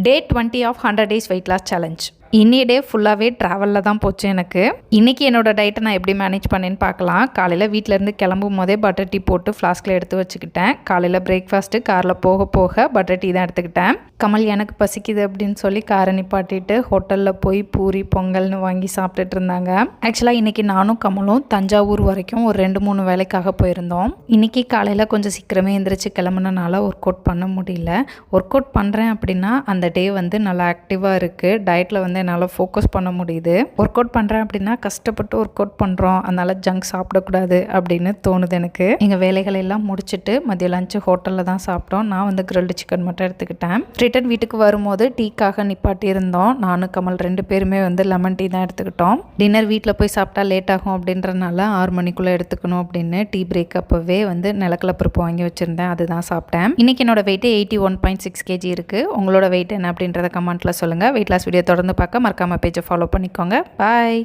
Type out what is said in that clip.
Day 20 of 100 days weight loss challenge. இன்னைய day ஃபுல்லாகவே ட்ராவலில் தான் போச்சு எனக்கு. இன்றைக்கி என்னோடய டயட்டை நான் எப்படி மேனேஜ் பண்ணேன்னு பார்க்கலாம். காலையில் வீட்டிலேருந்து கிளம்பும் போதே பட்டர் டீ போட்டு ஃப்ளாஸ்கில் எடுத்து வச்சுக்கிட்டேன். காலையில் பிரேக்ஃபாஸ்ட்டு காரில் போக போக பட்டர் டீ தான் எடுத்துக்கிட்டேன். கமல் எனக்கு பசிக்குது அப்படின்னு சொல்லி காரை நிப்பாட்டிட்டு ஹோட்டலில் போய் பூரி பொங்கல்னு வாங்கி சாப்பிட்டுட்டு இருந்தாங்க. ஆக்சுவலாக இன்றைக்கி நானும் கமலும் தஞ்சாவூர் வரைக்கும் ஒரு 2-3 வேலைக்காக போயிருந்தோம். இன்றைக்கி காலையில் கொஞ்சம் சீக்கிரமே எந்திரிச்சு கிளம்புனனால ஒர்க் அவுட் பண்ண முடியல. ஒர்க் அவுட் பண்ணுறேன் அப்படின்னா அந்த டே வந்து நல்லா ஆக்டிவாக இருக்குது. டயட்டில் வந்து என்னால் ஃபோக்கஸ் பண்ண முடியுது. ஒர்க் அவுட் பண்ணுறேன் அப்படின்னா கஷ்டப்பட்டு ஒர்க் அவுட் பண்ணுறோம், அதனால் ஜங்க் சாப்பிடக்கூடாது அப்படின்னு தோணுது எனக்கு. எங்கள் வேலைகள் எல்லாம் முடிச்சுட்டு மதியம் லஞ்சு ஹோட்டலில் தான் சாப்பிட்டோம். நான் வந்து கிரில்டு சிக்கன் மட்டும் எடுத்துக்கிட்டேன். ரிட்டன் வீட்டுக்கு வரும்போது டீக்காக நிப்பாட்டி இருந்தோம். நானும் கமல் 2 பேருமே வந்து லெமன் டீ தான் எடுத்துக்கிட்டோம். டின்னர் வீட்டில் போய் சாப்பிட்டா லேட் ஆகும் அப்படின்றனால 6 மணிக்குள்ளே எடுத்துக்கணும் அப்படின்னு டீ பிரேக் அப்போவே வந்து நிலக்கடலை பருப்பு வாங்கி வச்சுருந்தேன், அதுதான் சாப்பிட்டேன். இன்றைக்கி என்னோட வெயிட் 81.6 kg இருக்குது. உங்களோட வெயிட் என்ன அப்படின்றத கமெண்ட்டில் சொல்லுங்கள். வெயிட் லாஸ் வீடியோ தொடர்ந்து பார்க்க மறக்காமல் பேஜை ஃபாலோ பண்ணிக்கோங்க. பாய்.